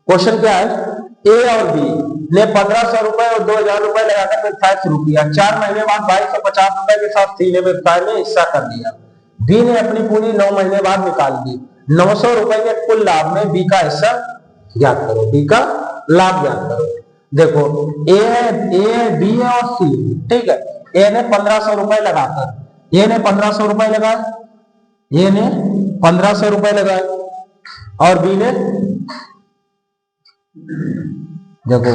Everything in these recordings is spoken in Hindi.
क्वेश्चन क्या है, ए और बी ने 1500 रुपए और 2000 रुपए लगाकर व्यवसाय शुरू किया। 4 महीने बाद 2250 रुपए के साथ सी ने व्यवसाय में हिस्सा कर लिया। बी ने अपनी पूंजी 9 महीने बाद निकाल ली। 900 रुपए के कुल लाभ में बी का हिस्सा ज्ञात करो। बी का लाभ ज्ञात करो। देखो ए बी है और सी, ठीक है। ए ने 1500 रुपए लगाकर, ए ने 1500 रुपए लगाए, ए ने 1500 रुपए लगाए और बी ने, देखो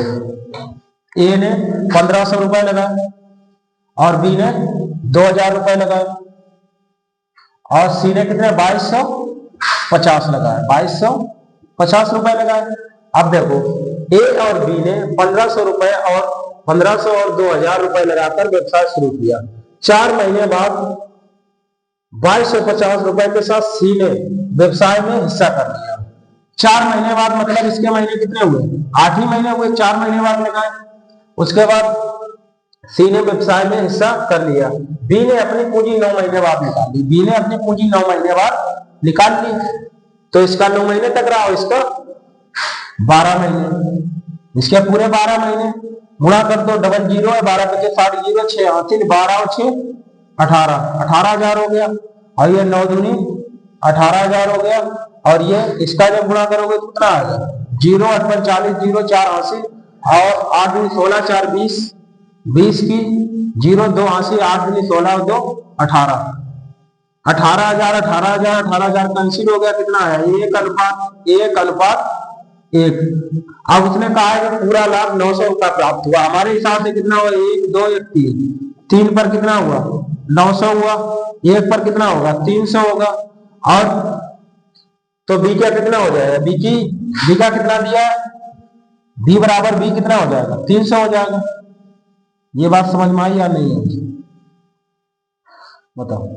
ए ने 1500 रुपए लगाए और बी ने 2000 रुपए लगाए और सी ने कितने 2250 लगाए, 2250 रुपए लगाए। अब देखो ए और बी ने 1500 रुपए और 1500 और 2000 रुपए लगाकर व्यवसाय शुरू किया। 4 महीने बाद 2250 रुपए के साथ सी ने व्यवसाय में हिस्सा कर लिया। 4 महीने बाद मतलब इसके महीने कितने हुए, 8 ही महीने हुए, 4 महीने बाद लगाए। उसके बाद सी ने व्यवसाय में हिस्सा कर लिया। बी ने अपनी पूंजी 9 महीने बाद निकाल ली। बी ने अपनी पूंजी 9 महीने बाद निकाल ली, तो इसका 9 महीने तक रहा और इसका 12 महीने, इसके पूरे 12 महीने गुणा कर दो, डबल जीरो है, 12 बचे 60, जीरो 6 8 12 और 6 18,000 हो गया। और ये 9 दूनी 18,000 हो गया। और ये इसका जब गुणा करोगे तो कितना आ गया, 0 8 5 40, 0 4 80 और 8 दूनी 16 4 20, 20 की 0 2 80, 8 दूनी 16 2 18, 18,000 18,000 18,000 कैंसिल हो गया। कितना है, 1:1:1। अब उसने कहा है कि पूरा लाभ 900 का प्राप्त हुआ। हमारे हिसाब से कितना हुआ, 1 2 1 3, 3 पर कितना हुआ 900 हुआ, 1 पर कितना होगा 300 होगा। और तो बी का कितना हो जाएगा, बी का कितना दिया है, बी बराबर बी कितना हो जाएगा 300 हो जाएगा। ये बात समझ में आई या नहीं है, बताओ।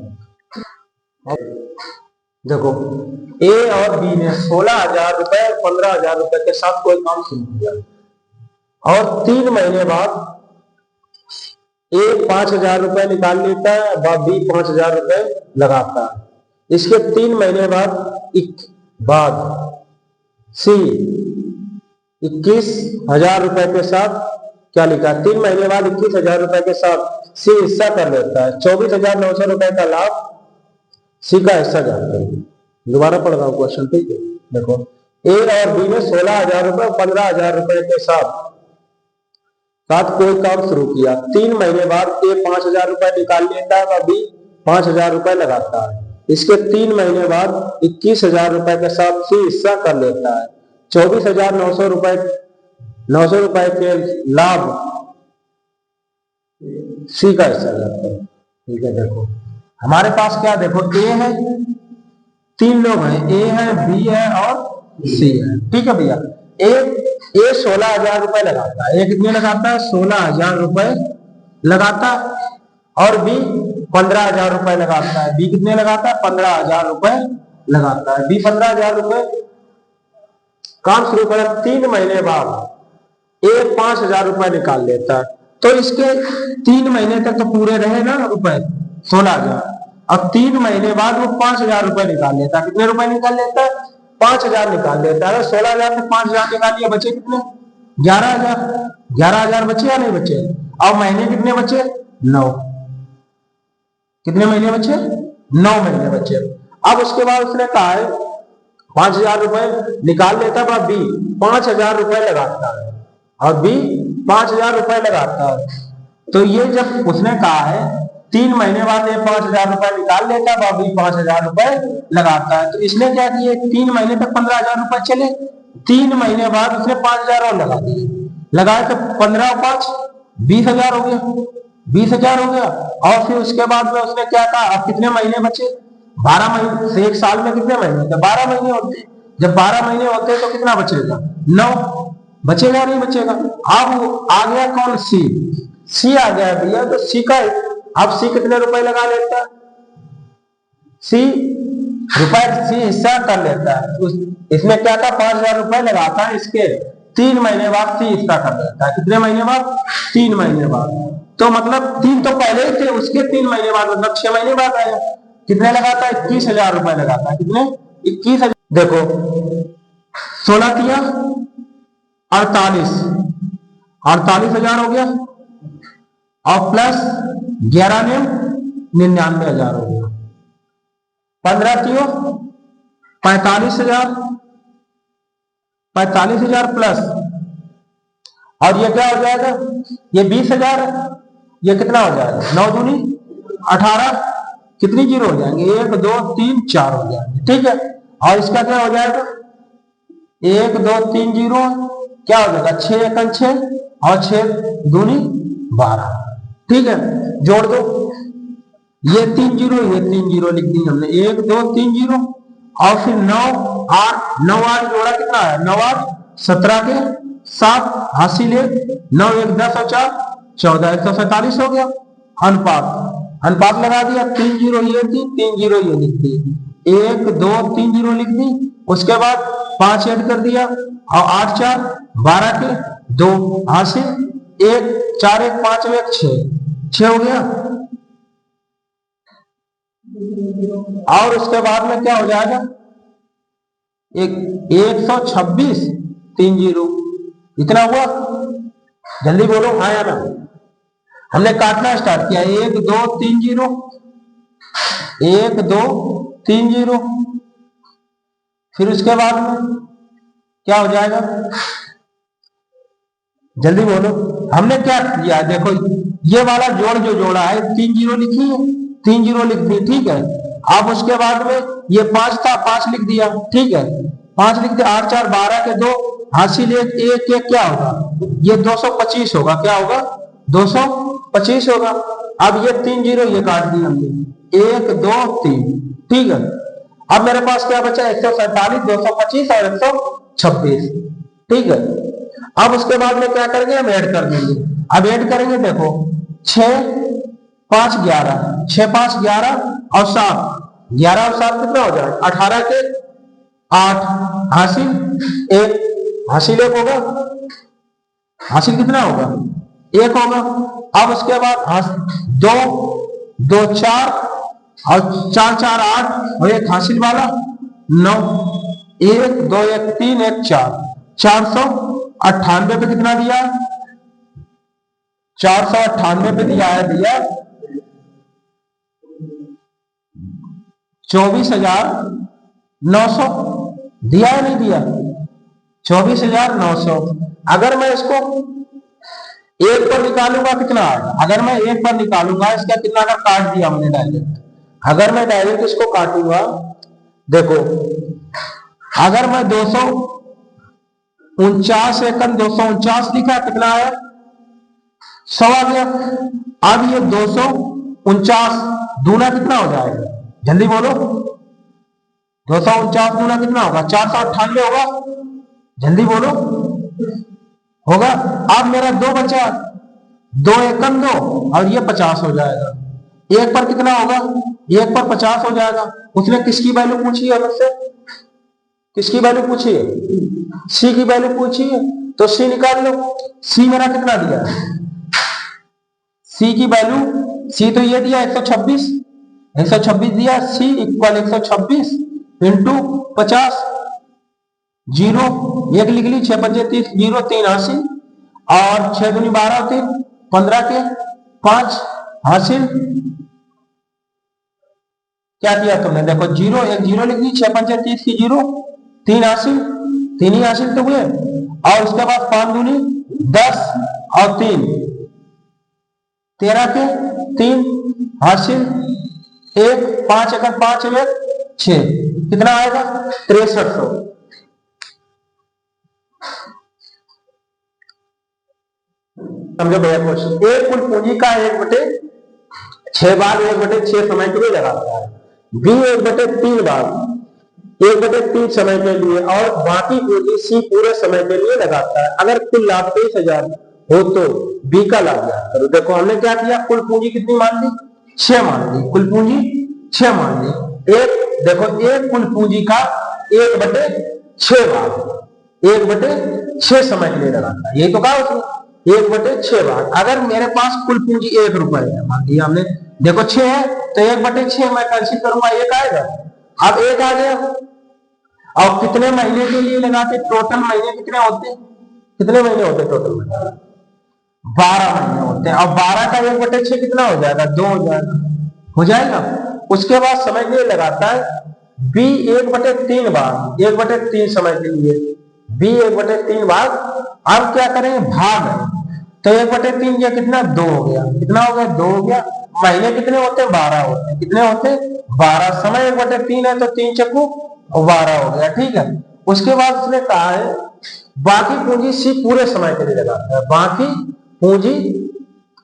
देखो ए और बी ने 16,000 रुपए और 15,000 रुपए के साथ कोई काम शुरू किया और 3 महीने बाद ए 5,000 रुपए निकाल लेता है, बी 5,000 रुपए लगाता है। इसके 3 महीने बाद सी 21,000 रुपए के साथ क्या लिखा, 3 महीने बाद 21,000 रुपए के साथ सी हिस्सा कर लेता है। 24,900 रुपए का लाभ सी का हिस्सा जाता है। दोबारा पढ़ रहा हूं क्वेश्चन, ठीक है। देखो ए और बी ने 16,000 रुपए और 15,000 रुपए के साथ कोई काम शुरू किया। 3 महीने बाद ए 5,000 रुपए निकाल लेता है और बी 5,000 रुपए लगाता है। इसके 3 महीने बाद 21,000 रुपए के साथ सी हिस्सा कर लेता है। 24,900 रुपए के लाभ सी का हिस्सा जाता है, ठीक है। देखो हमारे पास क्या, देखो ए है, 3 लोग हैं, ए है बी है और सी है, ठीक है भैया। ए 16,000 रुपए लगाता है, ए कितने लगाता है 16,000 रुपए लगाता है और बी 15,000 रुपए लगाता है। बी कितने लगाता है 15,000 रुपए लगाता है। बी 15,000 रुपए काम शुरू करा। 3 महीने बाद ए 5,000 रुपए निकाल लेता है, तो इसके 3 महीने तक तो पूरे रहे ना रुपए 16,000। अब 3 महीने बाद वो 5,000 रुपए निकाल लेता है। कितने रुपए निकाल लेता है 5,000 निकाल लेता है। 16,000 से 5,000 निकाल लिया, बचे कितने 11,000। 11,000 बचे या नहीं बचे। अब महीने कितने बचे 9, कितने महीने बचे 9 महीने बचे। अब उसके बाद उसने कहा है 5,000 रुपए निकाल लेता है, बी 5,000 रुपए लगाता है और बी 5,000 रुपए लगाता है। तो ये जब उसने कहा है 3 महीने बाद ये 5,000 रुपए निकाल लेता है, बी 5,000 रुपए लगाता है, तो इसने क्या किया 3 महीने तक 15,000 रुपए चले। 3 महीने बाद उसने 5,000 और लगा दिए, लगाए तो 15 और 5 20,000 हो गया, 20,000 हो गया। और फिर उसके बाद में उसने क्या कहा, अब कितने महीने बचे 12 महीने से, एक साल में कितने महीने होते 12 महीने होते। जब 12 महीने होते तो कितना बचेगा 9 बचेगा, नहीं बचेगा। अब आ गया कौन सी आ गया भैया, तो सी का अब सी कितने रुपए लगा लेता है, सी हिस्सा कर लेता है। इसमें क्या था 5,000 रुपए लगाता है, इसके 3 महीने बाद सी हिस्सा कर लेता है। कितने महीने बाद 3 महीने बाद। तो मतलब 3 तो पहले ही थे, उसके 3 महीने बाद मतलब 6 महीने बाद आया। कितने लगाता है 21,000 रुपए लगाता है। कितने 21,000। देखो 16 दिया 48,000 हो गया, और प्लस 11 में 99,000 हो गया। 15 क्यों 45,000, 45,000 प्लस, और ये क्या हो जाएगा, ये 20,000, ये कितना हो जाएगा 9 दूनी 18, कितनी जीरो हो जाएंगे 1 2 3 4 हो जाएंगे, ठीक है। और इसका क्या हो जाएगा 1 2 3 जीरो, क्या हो जाएगा 6 एकन 6 और 6 दूनी 12, ठीक है। जोड़ दो, ये 3 जीरो ये 3 जीरो लिख दी हमने, 1 2 3 जीरो, और फिर 9 8 9 8 जोड़ा कितना है 9 8 17 के 7 हासिल 1 9 1 10 और 4 14 147 हो गया। अनुपात लगा दिया, 3 जीरो ये थी 3 जीरो ये लिख दी, 1 2 3 जीरो लिख दी, उसके बाद 5 ऐड कर दिया, और 8 4 12 के 2 हासिल 1 4 1 5 1 6 हो गया। और उसके बाद में क्या हो जाएगा 126 3 जीरो, इतना हुआ, जल्दी बोलो हाँ या ना। हमने काटना स्टार्ट किया, 1 2 3 जीरो 1 2 3 जीरो, फिर उसके बाद में क्या हो जाएगा, जल्दी बोलो। हमने क्या किया, देखो ये वाला जोड़ जो जोड़ा है 3 जीरो लिखी है, 3 जीरो लिख दी, ठीक है। अब उसके बाद में ये 5 था 5 लिख दिया, ठीक है, 5 लिख दिया, 8 4 12 के 2 हासिल 1 1 1 क्या होगा, ये 225 होगा, क्या होगा 225 होगा। अब ये 3 जीरो ये काट दी हमने, 1 2 3, ठीक है। अब मेरे पास क्या बचा 147 225 और 126, ठीक है। अब उसके बाद में क्या करेंगे हम ऐड कर देंगे, अब ऐड करेंगे, देखो 6 5 11 6 5 11 और 7 11 और 7 कितना हो जाएगा 18 के 8 हासिल 1 होगा, हासिल कितना होगा 1 होगा। अब उसके बाद 2 2 4 और 4 4 8 और 1 हासिल वाला 9 1 2 1 3 1 4 498 पे कितना दिया 498 पे दिया है भैया 24,900 दिया है नहीं दिया 24,900। अगर मैं इसको एक पर निकालूंगा कितना आएगा, अगर मैं एक पर निकालूंगा इसका कितना का काट दिया हमने डायरेक्ट, अगर मैं डायरेक्ट इसको काटूंगा, देखो अगर मैं 249 एकन 249 लिखा कितना है 100 आ गया। अब ये 249 दूना कितना हो जाएगा, जल्दी बोलो 249 दूना कितना होगा 498 होगा, जल्दी बोलो होगा। अब मेरा 2 बचा, 2 एकम 2 और ये 50 हो जाएगा, एक पर कितना होगा, एक पर 50 हो जाएगा। उसने किसकी वैल्यू पूछी है मुझसे, किसकी वैल्यू पूछी है, सी की वैल्यू पूछी है, तो सी निकाल लो। सी मेरा कितना दिया है, सी की वैल्यू, सी तो ये दिया 126 दिया, सी इक्वल 126 इंटू 50 जीरो, एक लिख ली 6 5 30 जीरो 3 हासिल, और 6 दूनी 12 3 15 के 5 हासिल। क्या किया तुमने, देखो जीरो एक जीरो लिख दी, 6 5 30 की जीरो 3 हासिल, 3 ही हासिल तो हुए, और उसके बाद 5 दूनी 10 और 3 13 के 3 हासिल 1 5 अगर 5 1 6 कितना आएगा 6300। समझो भैया क्वेश्चन, एक कुल पूंजी का 1/6 बार 1/6 समय के लिए लगाता है, बी 1/3 बार 1/3 समय के लिए, और बाकी पूंजी सी पूरे समय के लिए लगाता है। अगर कुल लाभ 23,000 हो तो बी का लाभ ज्ञात करो। देखो हमने क्या किया, कुल पूंजी कितनी मान ली 6 मान ली, कुल पूंजी 6 मान ली। एक देखो एक कुल पूंजी का 1/6 बार 1/6 समय के लिए लगाता है, यही तो कहा उसने 1/6 बार। अगर मेरे पास कुल पूंजी 1 रुपए है, मान लिया हमने, देखो 6 है तो 1/6 मैं कैंसिल करूंगा 1 आएगा, अब 1 आ गया। और कितने महीने के लिए लगाते, टोटल महीने कितने होते हैं कितने महीने होते हैं टोटल में? 12 महीने होते हैं। अब 12 का 1/6 कितना हो जाएगा? 2 हो जाएगा। हो जाएगा। उसके बाद समय के लिए लगाता है b 1/3 भाग, 1/3 समय के लिए b 1/3 भाग। अब क्या करेंगे? भाग है तो 1/3 या कितना? 2 हो गया। कितना हो गया? 2 हो गया। महीने कितने होते हैं? 12 होते हैं। कितने होते हैं? 12। समय 1/3 है तो 3 चक्कू 12 हो गया। ठीक है। उसके बाद उसने कहा है बाकी पूंजी सी पूरे समय के लिए लगाता है। बाकी पूंजी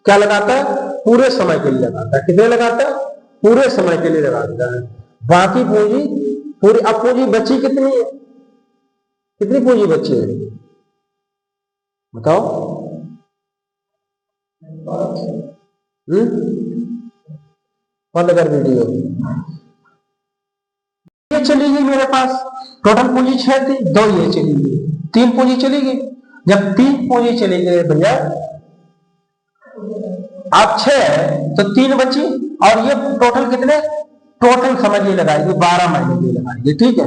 क्या लगाता है? पूरे समय के लिए लगाता है। कितने लगाता है? पूरे समय के लिए लगाता है। बाकी पूंजी पूरी। अब पूंजी बची कितनी है? कितनी पूंजी बची है बताओ? बंद कर वीडियो। ये चली गई मेरे पास। टोटल पूंजी 6 थी, 2 ये चली गई, 3 पूंजी चली गई। जब 3 पूंजी चली गई भैया, अब 6 है तो 3 बची। और ये टोटल कितने? टोटल समझ लिए लगाएगी 12 महीने के लिए लगाएगी। ठीक है।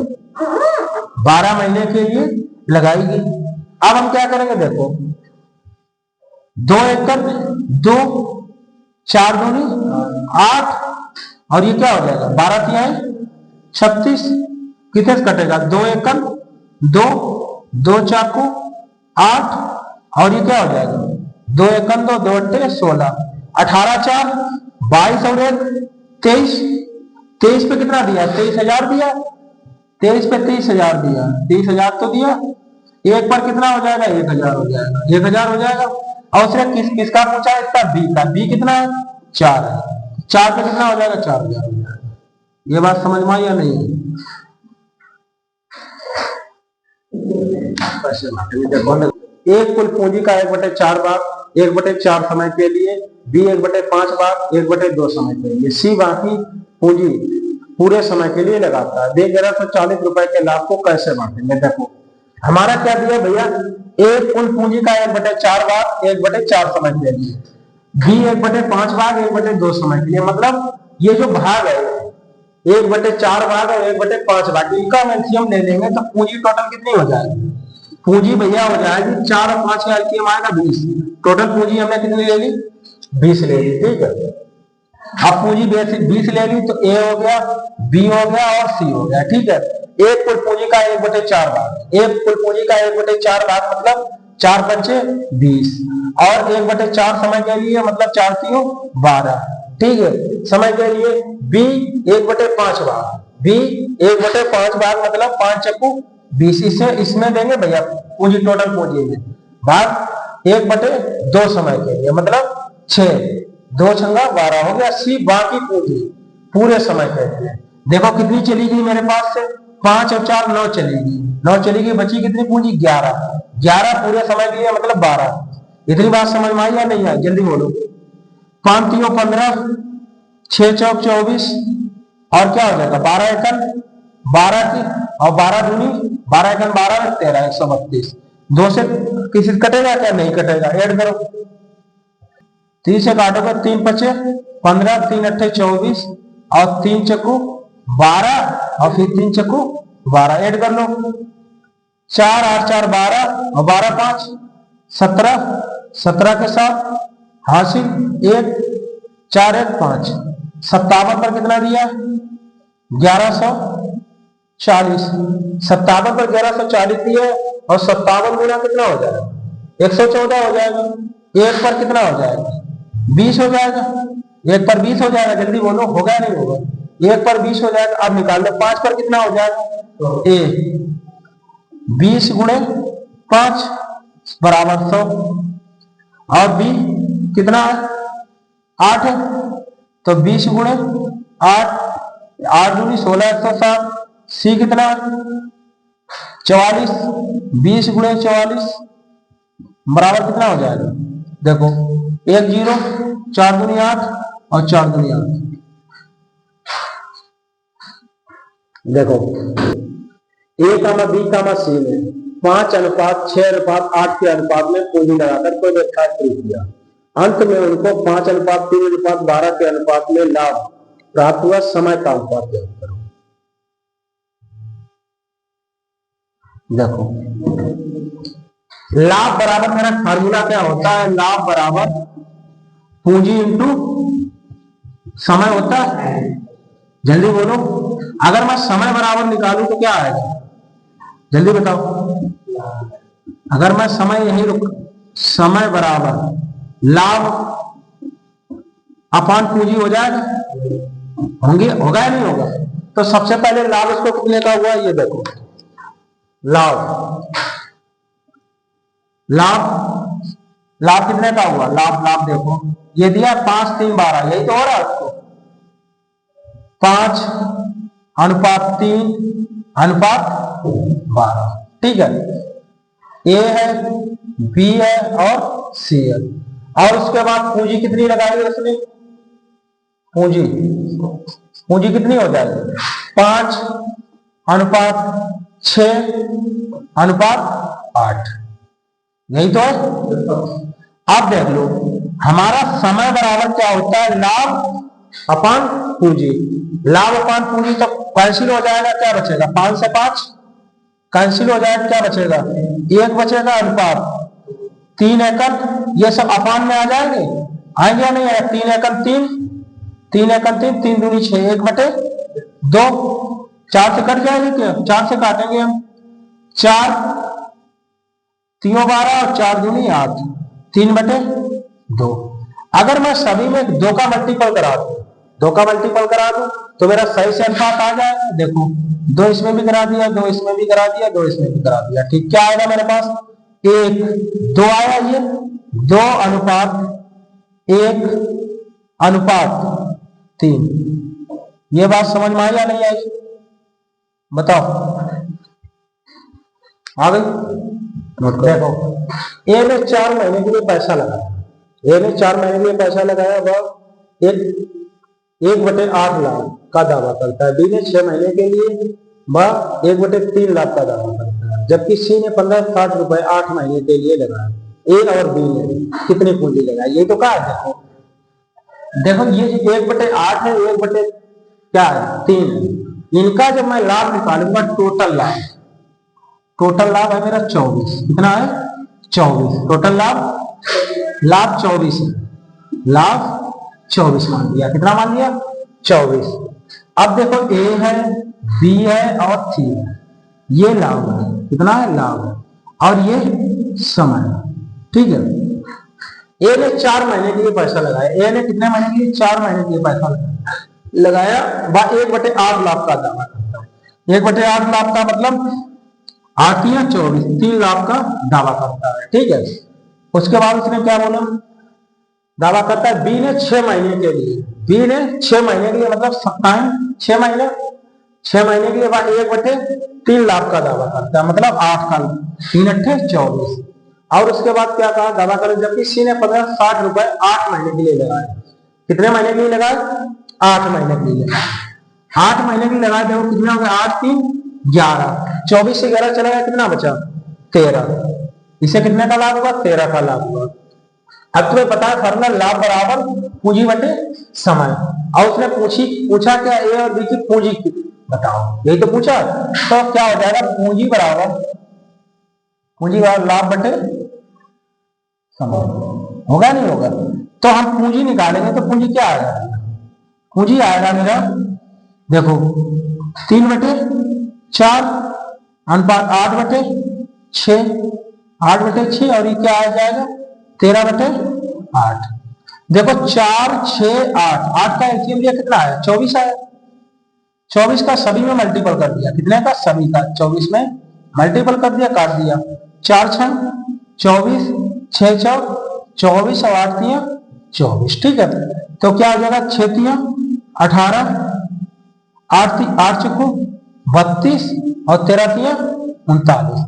12 महीने के लिए लगाएगी। अब हम क्या करेंगे? देखो 2 एकड़ 2, 4 दूनी 8, और ये क्या हो जाएगा? 12 तिहाई 36। कितने से कटेगा? 2 एकड़ 2, 2 चाकू 8, और ये क्या हो जाएगा? 2 एकड़ 2, 2 अट्ठे 16, 18 4 22 और 1 23। 23 पे कितना दिया? 23,000 दिया। 23 पे 30,000 दिया। 30,000 तो दिया। एक पर कितना हो जाएगा? 1,000 हो जाएगा। 1,000 हो जाएगा। और उसने किसका पूछा? इसका बी का। बी कितना है? 4 है। 4 पे कितना हो जाएगा? 4,000 हो जाएगा। ये बात समझ में आई या नहीं? एक कुल पूंजी का 1/4 भाग, 1/4 समय के लिए, बी 1/5 भाग, 1/2 समय के लिए, सी बाकी पूंजी पूरे समय के लिए लगाता है। 1140 रुपए के लाभ को कैसे बांटेंगे? देखो हमारा क्या दिया भैया? एक कुल पूंजी का 1/4 भाग, 1/4 समय के लिए, बी 1/5 भाग, 1/2 समय के लिए। मतलब ये जो भाग है 1/4 भाग और 1/5 भाग, इनका एलसीएम ले लेंगे तो पूंजी टोटल कितनी हो जाएगी? पूंजी भैया हो जाएगी 4 और 5 का एलसीएम आएगा 20। टोटल पूंजी हमने कितनी ले ली? 20 ले ली। ठीक है। अब पूंजी 20 ले ली तो ए हो गया, बी हो गया और सी हो गया। ठीक है। एक कुल पूंजी का 1/4 भाग, एक कुल पूंजी का 1/4 भाग मतलब 4 पंचे 20, और 1/4 समय के लिए मतलब 4 3 12। ठीक है। समय के लिए बी 1/5 भाग, बी 1/5 भाग मतलब 5 चक्कू 20। इसमें देंगे भैया पूंजी, टोटल पूंजी में भाग 1/2 समय के लिए मतलब 6, 2 छंगा 12 हो गया। सी बाकी पूंजी पूरे समय के लिए। देखो कितनी चली गई मेरे पास से? 5 और 4 9 चलेगी। 9 चलेगी, बची कितनी पूंजी? 11। 11 पूरे समय के लिए मतलब 12। इतनी बात समझ में आई या नहीं आई? जल्दी बोलो। 5 3 15, 6 चौक 24, और क्या हो जाएगा? 12 एकड़ 12 की, और 12 दूनी 12 एकड़ 12 में 13, 132। 2 से किसी से कटेगा क्या? नहीं कटेगा। ऐड करो। 3 से काटोगे 3 पचे 15, 3 अट्ठे 24, और 3 चक्कू 12, और फिर 3 चक्कू 12। ऐड कर लो। 4 8 4 12, और 12 5 17, 17 के साथ हासिल 1 4 1 5, 57 पर कितना दिया? 1140। 57 पर 1140 दिया, और 57 गुना कितना हो जाएगा? 114 हो जाएगा। एक पर कितना हो जाएगा? 20 हो जाएगा। एक पर 20 हो जाएगा। जल्दी बोलो, होगा नहीं होगा? एक पर 20 हो जाएगा। अब निकाल दो 5 पर कितना हो जाएगा? ए 20 गुणे 5 बराबर 100, और बी कितना है? 8 है तो 20 गुणे 8, 8 दूनी 16, 160। सी कितना है? 44। 20 गुणे 44 बराबर कितना हो जाएगा? देखो 1 0, 4 दूनी 8, और 4 दूनी 8। देखो ए कामा बी कामा सी ने 5:6:8 के अनुपात में पूंजी लगाकर कोई व्यवसाय शुरू किया। अंत में उनको 5:3:12 के अनुपात में लाभ प्राप्त हुआ। समय का अनुपात ज्ञात करो। देखो लाभ बराबर मेरा फार्मूला क्या होता है, लाभ बराबर पूंजी इंटू समय होता है। जल्दी बोलो, अगर मैं समय बराबर निकालूं तो क्या आएगा, जल्दी बताओ। अगर मैं समय यही रुक, समय बराबर लाभ अपान पूंजी हो जाएगा, होंगे, होगा या नहीं होगा। तो सबसे पहले लाभ इसको कितने का हुआ, ये देखो लाभ, लाभ लाभ कितने का हुआ, लाभ लाभ देखो ये दिया 5 3 12, यही तो हो रहा है उसको 5:3:12, ठीक है। ए है, बी है और सी है। और उसके बाद पूंजी कितनी लगाई है उसने, पूंजी कितनी हो जाएगी, 5:6:8, यही तो है। अब देख लो हमारा समय बराबर क्या होता है, लाभ अपान पूंजी। लाभ अपान पूंजी तो कैंसिल हो जाएगा, क्या बचेगा, 5 से 5 कैंसिल हो जाएगा, क्या बचेगा, 1 बचेगा, अनुपात 3 एकड़, ये सब अपान में आ जाएंगे, आएंगे या नहीं आएगा, 3 एकड़ 3, 3 एकड़ 3, 3 दूनी 6, 1/2, 4 से कट जाएगी क्या, 4 से काटेंगे हम, 4 3 12 और 4 दूनी 8, 3/2। अगर मैं सभी में 2 का मल्टीपल करा दूं, 2 का मल्टीपल करा दूं तो मेरा सही से अनुपात आ जाएगा। देखो 2 इसमें भी करा दिया, 2 इसमें भी करा दिया, 2 इसमें भी करा दिया, ठीक। क्या आएगा मेरे पास, 1 2 आया, ये 2:1:3। ये बात समझ में आई या नहीं आई, बताओ, आ गई। देखो ए ने 4 महीने के लिए पैसा लगाया, ए ने 4 महीने के लिए पैसा लगाया, वह 1/8 लाख का दावा करता है। बी ने 6 महीने के लिए वह 1/3 लाख का दावा करता है, जबकि सी ने 1560 रुपए 8 महीने के लिए लगाया। ए और बी ने कितनी पूंजी लगाई, ये तो कहा है। देखो ये 1/8 है, 1/3, इनका जब मैं लाभ निकालूंगा, टोटल लाभ है मेरा 24, कितना है 24, टोटल लाभ 24 है, लाभ 24 मान लिया, कितना मान लिया 24। अब देखो ए है, बी है और सी है, ये लाभ है, कितना है लाभ है, और ये समय है, ठीक है। ए ने 4 महीने के लिए पैसा लगाया, ए ने कितने महीने के लिए, 4 महीने के लिए पैसा लगाया, वह 1/8 लाख का दावा करता है। 1/8 लाख का मतलब 8 या 24, 3 लाख का दावा करता है, ठीक है। उसके बाद उसने क्या बोला, दावा करता है बी ने 6 महीने के लिए, बी ने 6 महीने के लिए मतलब 6 महीने के लिए 1/3 लाख का दावा करता है, मतलब 8 का, 3 8 24। और उसके बाद क्या कहा, दावा करें, जबकि सी ने 1560 रुपए 8 महीने के लिए लगाए। कितने महीने के लिए लगाए, 8 महीने के लिए लगाए, 8 महीने के लिए लगाए। देखो कितना हो गया, 8 3 11, 24 से 11 चला गया, कितना बचा 13, इसे कितने का लाभ हुआ, 13 का लाभ हुआ। अब तुम्हें पता है फॉर्मूला, लाभ बराबर पूंजी बटे समय। और उसने पूछा क्या, ए और बी की पूंजी बताओ, यही तो पूछा। तो क्या हो जाएगा, पूंजी बराबर लाभ बटे समय, होगा नहीं होगा। तो हम पूंजी निकालेंगे तो पूंजी क्या आएगा, पूंजी आएगा मेरा, देखो 3/4 अनुपात 8/6, 8/6, और ये क्या आ जाएगा 13/8। देखो 4 6 8, 8 का एलसीएम लिया, कितना आया 24 आया। 24 का सभी में मल्टीपल कर दिया, कितने का, सभी का 24 में मल्टीपल कर दिया, काट दिया, 4 6 24, 6 4 24 और 8 3 24, ठीक है। तो क्या हो जाएगा, 6 3 18, 8 चुकू 32 और 13 3 39।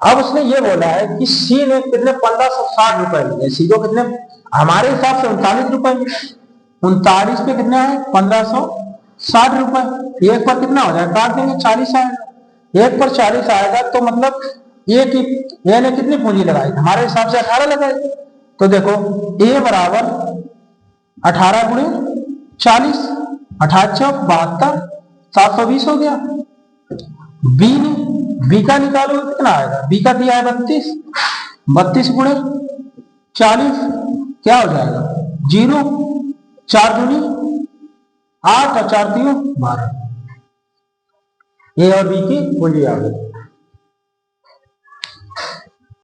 अब उसने ये बोला है कि सी ने कितने 1560 रुपए मिले, सी को कितने, हमारे हिसाब से 39 रुपए, 39 पे कितने है 1560 रुपए, एक पर कितना हो जाएगा, काट देंगे 40 आएगा, एक पर 40 आएगा, तो मतलब ए ने कितनी पूंजी लगाई, हमारे हिसाब से 18 लगाई। तो देखो ए बराबर 18 गुणे 40, 18 72, 720 हो गया। बी ने, बी का निकालो कितना आएगा, बी का दिया है 32, 32 गुणे 40 क्या हो जाएगा 0, 4 दूनी 8 और 4 3 12। ए और बी की कुल आ गई।